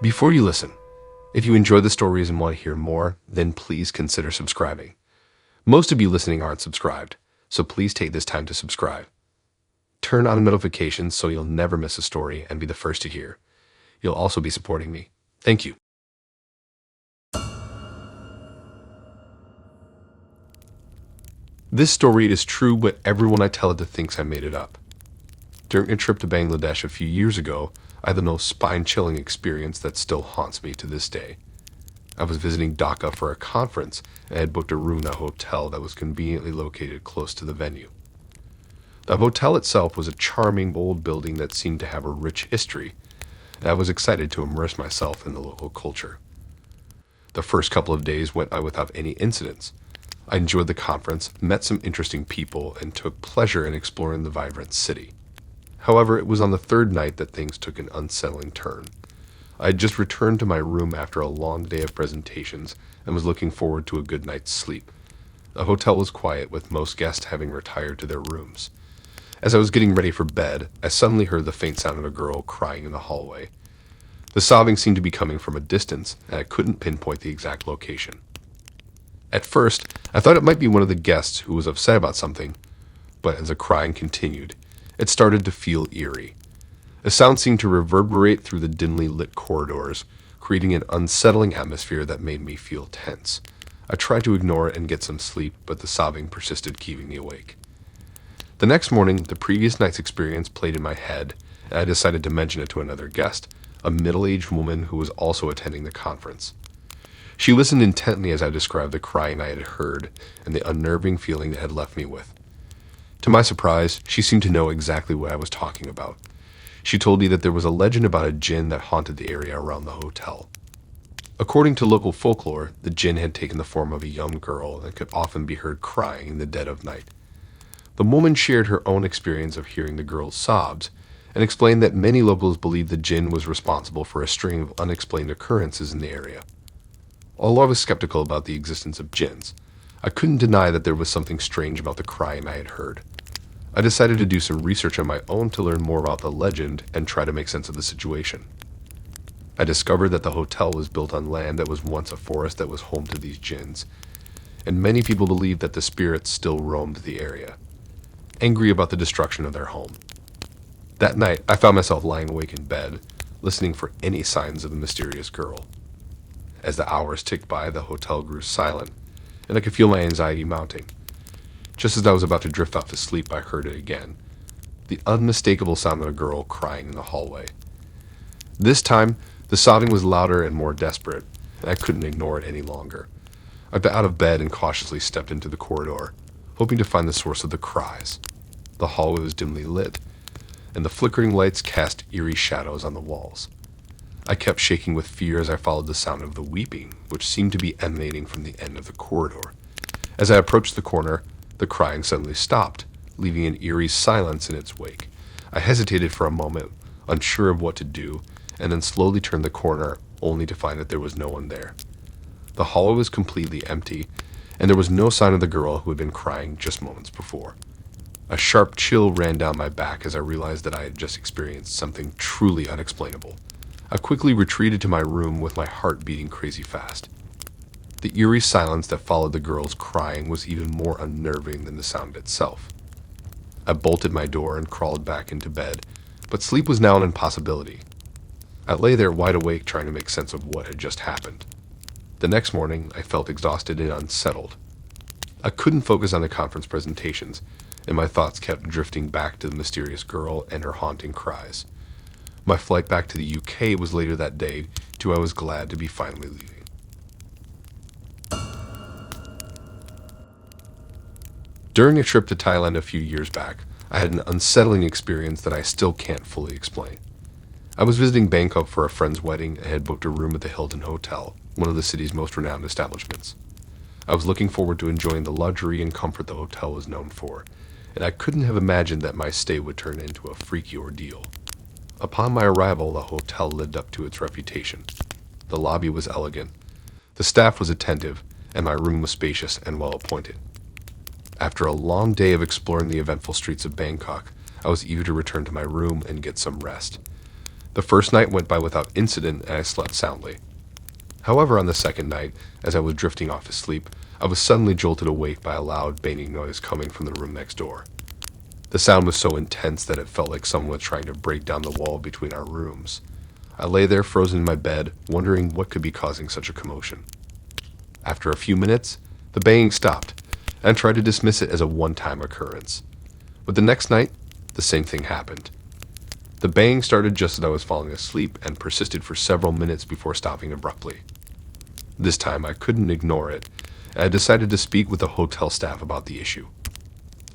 Before you listen, if you enjoy the stories and want to hear more, then please consider subscribing. Most of you listening aren't subscribed, so please take this time to subscribe. Turn on notifications so you'll never miss a story and be the first to hear. You'll also be supporting me. Thank you. This story is true, but everyone I tell it to thinks I made it up. During a trip to Bangladesh a few years ago, I had the most spine-chilling experience that still haunts me to this day. I was visiting Dhaka for a conference and I had booked a room in a hotel that was conveniently located close to the venue. The hotel itself was a charming old building that seemed to have a rich history, and I was excited to immerse myself in the local culture. The first couple of days went by without any incidents. I enjoyed the conference, met some interesting people, and took pleasure in exploring the vibrant city. However, it was on the third night that things took an unsettling turn. I had just returned to my room after a long day of presentations and was looking forward to a good night's sleep. The hotel was quiet, with most guests having retired to their rooms. As I was getting ready for bed, I suddenly heard the faint sound of a girl crying in the hallway. The sobbing seemed to be coming from a distance, and I couldn't pinpoint the exact location. At first, I thought it might be one of the guests who was upset about something, but as the crying continued, it started to feel eerie. The sound seemed to reverberate through the dimly lit corridors, creating an unsettling atmosphere that made me feel tense. I tried to ignore it and get some sleep, but the sobbing persisted, keeping me awake. The next morning, the previous night's experience played in my head, and I decided to mention it to another guest, a middle-aged woman who was also attending the conference. She listened intently as I described the crying I had heard and the unnerving feeling that had left me with. To my surprise, she seemed to know exactly what I was talking about. She told me that there was a legend about a jinn that haunted the area around the hotel. According to local folklore, the jinn had taken the form of a young girl and could often be heard crying in the dead of night. The woman shared her own experience of hearing the girl's sobs and explained that many locals believed the jinn was responsible for a string of unexplained occurrences in the area. Although I was skeptical about the existence of jinns, I couldn't deny that there was something strange about the crying I had heard. I decided to do some research on my own to learn more about the legend and try to make sense of the situation. I discovered that the hotel was built on land that was once a forest that was home to these jinns, and many people believe that the spirits still roamed the area, angry about the destruction of their home. That night, I found myself lying awake in bed, listening for any signs of the mysterious girl. As the hours ticked by, the hotel grew silent, and I could feel my anxiety mounting. Just as I was about to drift off to sleep, I heard it again, the unmistakable sound of a girl crying in the hallway. This time, the sobbing was louder and more desperate, and I couldn't ignore it any longer. I got out of bed and cautiously stepped into the corridor, hoping to find the source of the cries. The hallway was dimly lit, and the flickering lights cast eerie shadows on the walls. I kept shaking with fear as I followed the sound of the weeping, which seemed to be emanating from the end of the corridor. As I approached the corner, the crying suddenly stopped, leaving an eerie silence in its wake. I hesitated for a moment, unsure of what to do, and then slowly turned the corner, only to find that there was no one there. The hallway was completely empty, and there was no sign of the girl who had been crying just moments before. A sharp chill ran down my back as I realized that I had just experienced something truly unexplainable. I quickly retreated to my room with my heart beating crazy fast. The eerie silence that followed the girl's crying was even more unnerving than the sound itself. I bolted my door and crawled back into bed, but sleep was now an impossibility. I lay there wide awake trying to make sense of what had just happened. The next morning, I felt exhausted and unsettled. I couldn't focus on the conference presentations, and my thoughts kept drifting back to the mysterious girl and her haunting cries. My flight back to the UK was later that day, too. I was glad to be finally leaving. During a trip to Thailand a few years back, I had an unsettling experience that I still can't fully explain. I was visiting Bangkok for a friend's wedding and had booked a room at the Hilton Hotel, one of the city's most renowned establishments. I was looking forward to enjoying the luxury and comfort the hotel was known for, and I couldn't have imagined that my stay would turn into a freaky ordeal. Upon my arrival, the hotel lived up to its reputation. The lobby was elegant, the staff was attentive, and my room was spacious and well-appointed. After a long day of exploring the eventful streets of Bangkok, I was eager to return to my room and get some rest. The first night went by without incident and I slept soundly. However, on the second night, as I was drifting off to sleep, I was suddenly jolted awake by a loud banging noise coming from the room next door. The sound was so intense that it felt like someone was trying to break down the wall between our rooms. I lay there frozen in my bed, wondering what could be causing such a commotion. After a few minutes, the banging stopped, and I tried to dismiss it as a one-time occurrence. But the next night, the same thing happened. The banging started just as I was falling asleep and persisted for several minutes before stopping abruptly. This time, I couldn't ignore it, and I decided to speak with the hotel staff about the issue.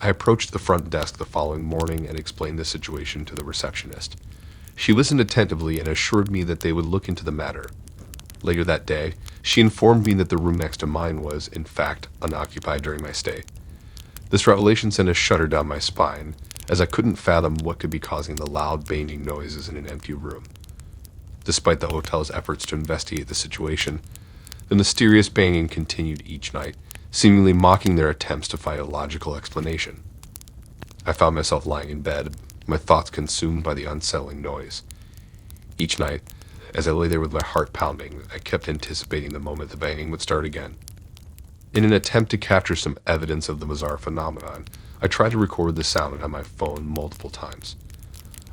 I approached the front desk the following morning and explained the situation to the receptionist. She listened attentively and assured me that they would look into the matter. Later that day, she informed me that the room next to mine was, in fact, unoccupied during my stay. This revelation sent a shudder down my spine, as I couldn't fathom what could be causing the loud banging noises in an empty room. Despite the hotel's efforts to investigate the situation, the mysterious banging continued each night, seemingly mocking their attempts to find a logical explanation. I found myself lying in bed, my thoughts consumed by the unsettling noise. Each night, as I lay there with my heart pounding, I kept anticipating the moment the banging would start again. In an attempt to capture some evidence of the bizarre phenomenon, I tried to record the sound on my phone multiple times.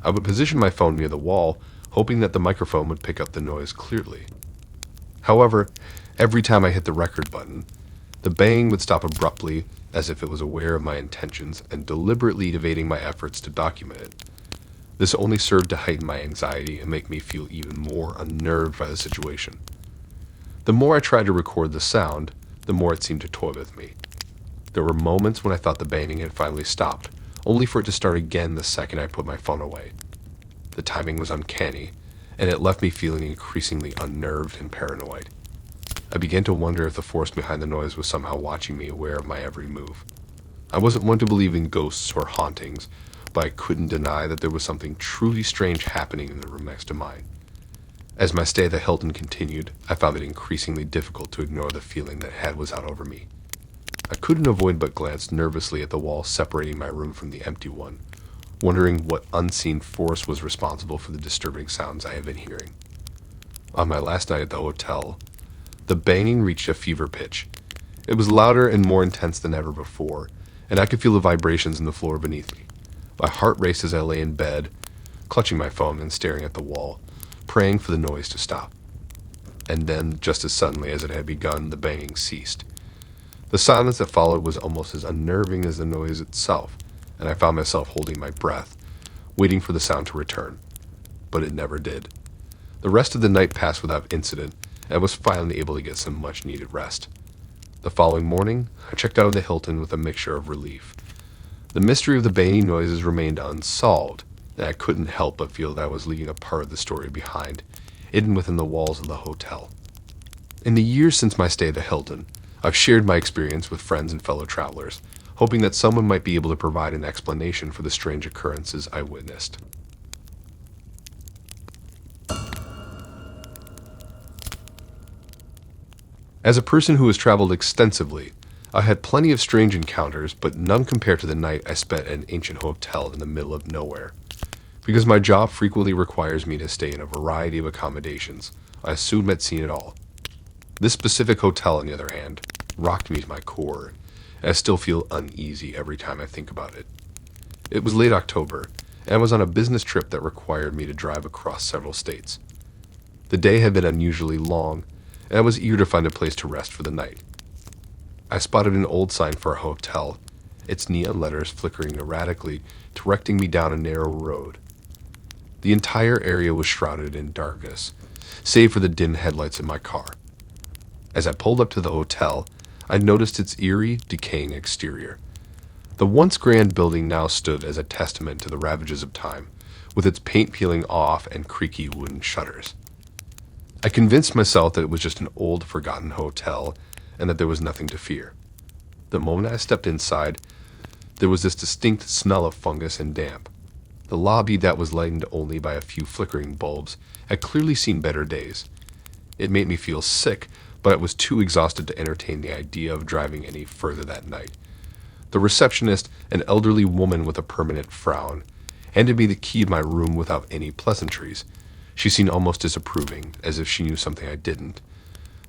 I would position my phone near the wall, hoping that the microphone would pick up the noise clearly. However, every time I hit the record button, the banging would stop abruptly, as if it was aware of my intentions and deliberately evading my efforts to document it. This only served to heighten my anxiety and make me feel even more unnerved by the situation. The more I tried to record the sound, the more it seemed to toy with me. There were moments when I thought the banging had finally stopped, only for it to start again the second I put my phone away. The timing was uncanny, and it left me feeling increasingly unnerved and paranoid. I began to wonder if the force behind the noise was somehow watching me, aware of my every move. I wasn't one to believe in ghosts or hauntings, but I couldn't deny that there was something truly strange happening in the room next to mine. As my stay at the Hilton continued, I found it increasingly difficult to ignore the feeling that Head was out over me. I couldn't avoid but glance nervously at the wall separating my room from the empty one, wondering what unseen force was responsible for the disturbing sounds I had been hearing. On my last night at the hotel, the banging reached a fever pitch. It was louder and more intense than ever before, and I could feel the vibrations in the floor beneath me. My heart raced as I lay in bed, clutching my phone and staring at the wall, praying for the noise to stop. And then, just as suddenly as it had begun, the banging ceased. The silence that followed was almost as unnerving as the noise itself, and I found myself holding my breath, waiting for the sound to return. But it never did. The rest of the night passed without incident, and I was finally able to get some much-needed rest. The following morning, I checked out of the Hilton with a mixture of relief. The mystery of the banging noises remained unsolved, and I couldn't help but feel that I was leaving a part of the story behind, hidden within the walls of the hotel. In the years since my stay at the Hilton, I've shared my experience with friends and fellow travelers, hoping that someone might be able to provide an explanation for the strange occurrences I witnessed. As a person who has traveled extensively, I had plenty of strange encounters, but none compared to the night I spent at an ancient hotel in the middle of nowhere. Because my job frequently requires me to stay in a variety of accommodations, I assumed I'd seen it all. This specific hotel, on the other hand, rocked me to my core, and I still feel uneasy every time I think about it. It was late October, and I was on a business trip that required me to drive across several states. The day had been unusually long, and I was eager to find a place to rest for the night. I spotted an old sign for a hotel, its neon letters flickering erratically, directing me down a narrow road. The entire area was shrouded in darkness, save for the dim headlights in my car. As I pulled up to the hotel, I noticed its eerie, decaying exterior. The once grand building now stood as a testament to the ravages of time, with its paint peeling off and creaky wooden shutters. I convinced myself that it was just an old, forgotten hotel, and that there was nothing to fear. The moment I stepped inside, there was this distinct smell of fungus and damp. The lobby that was lightened only by a few flickering bulbs had clearly seen better days. It made me feel sick, but I was too exhausted to entertain the idea of driving any further that night. The receptionist, an elderly woman with a permanent frown, handed me the key to my room without any pleasantries. She seemed almost disapproving, as if she knew something I didn't.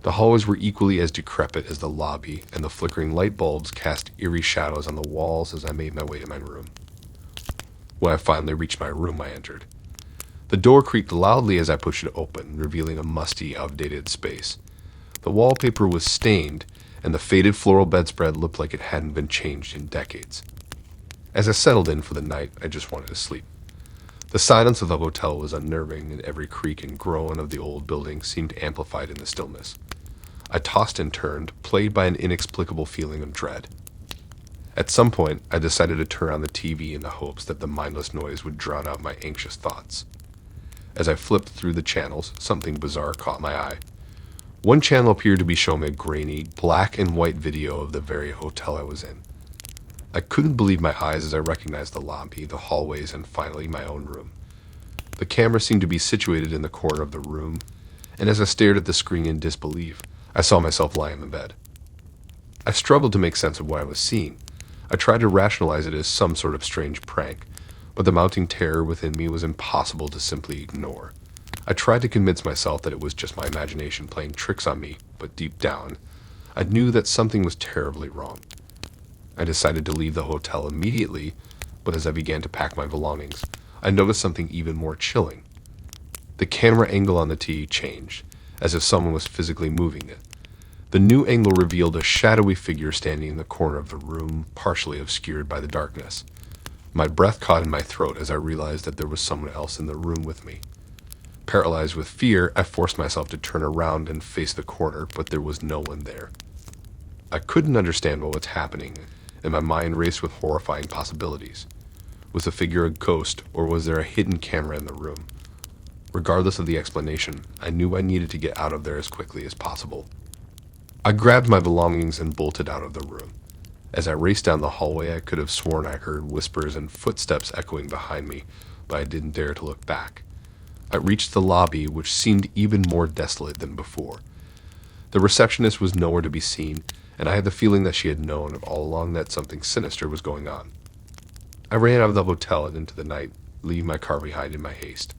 The hallways were equally as decrepit as the lobby, and the flickering light bulbs cast eerie shadows on the walls as I made my way to my room. When I finally reached my room, I entered. The door creaked loudly as I pushed it open, revealing a musty, outdated space. The wallpaper was stained, and the faded floral bedspread looked like it hadn't been changed in decades. As I settled in for the night, I just wanted to sleep. The silence of the hotel was unnerving, and every creak and groan of the old building seemed amplified in the stillness. I tossed and turned, plagued by an inexplicable feeling of dread. At some point, I decided to turn on the TV in the hopes that the mindless noise would drown out my anxious thoughts. As I flipped through the channels, something bizarre caught my eye. One channel appeared to be showing a grainy, black and white video of the very hotel I was in. I couldn't believe my eyes as I recognized the lobby, the hallways, and finally my own room. The camera seemed to be situated in the corner of the room, and as I stared at the screen in disbelief, I saw myself lying in bed. I struggled to make sense of what I was seeing. I tried to rationalize it as some sort of strange prank, but the mounting terror within me was impossible to simply ignore. I tried to convince myself that it was just my imagination playing tricks on me, but deep down, I knew that something was terribly wrong. I decided to leave the hotel immediately, but as I began to pack my belongings, I noticed something even more chilling. The camera angle on the TV changed, as if someone was physically moving it. The new angle revealed a shadowy figure standing in the corner of the room, partially obscured by the darkness. My breath caught in my throat as I realized that there was someone else in the room with me. Paralyzed with fear, I forced myself to turn around and face the corner, but there was no one there. I couldn't understand what was happening, and my mind raced with horrifying possibilities. Was the figure a ghost, or was there a hidden camera in the room? Regardless of the explanation, I knew I needed to get out of there as quickly as possible. I grabbed my belongings and bolted out of the room. As I raced down the hallway, I could have sworn I heard whispers and footsteps echoing behind me, but I didn't dare to look back. I reached the lobby, which seemed even more desolate than before. The receptionist was nowhere to be seen, and I had the feeling that she had known all along that something sinister was going on. I ran out of the hotel and into the night, leaving my car behind in my haste.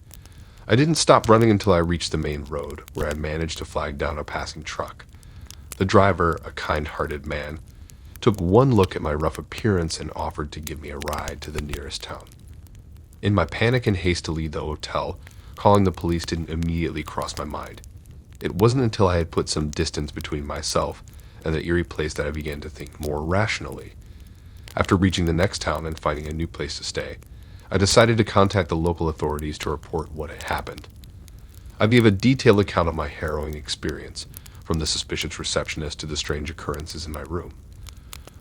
I didn't stop running until I reached the main road, where I managed to flag down a passing truck. The driver, a kind-hearted man, took one look at my rough appearance and offered to give me a ride to the nearest town. In my panic and haste to leave the hotel, calling the police didn't immediately cross my mind. It wasn't until I had put some distance between myself and the eerie place that I began to think more rationally. After reaching the next town and finding a new place to stay, I decided to contact the local authorities to report what had happened. I gave a detailed account of my harrowing experience, from the suspicious receptionist to the strange occurrences in my room.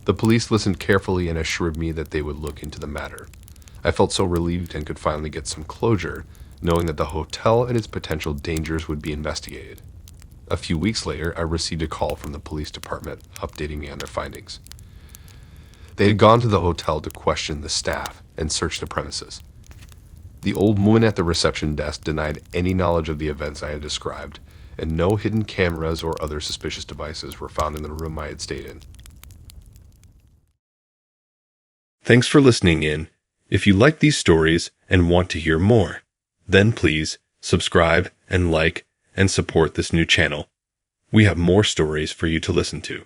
The police listened carefully and assured me that they would look into the matter. I felt so relieved and could finally get some closure, knowing that the hotel and its potential dangers would be investigated. A few weeks later, I received a call from the police department updating me on their findings. They had gone to the hotel to question the staff and search the premises. The old woman at the reception desk denied any knowledge of the events I had described, and no hidden cameras or other suspicious devices were found in the room I had stayed in. Thanks for listening in. If you like these stories and want to hear more, then please subscribe and like and support this new channel. We have more stories for you to listen to.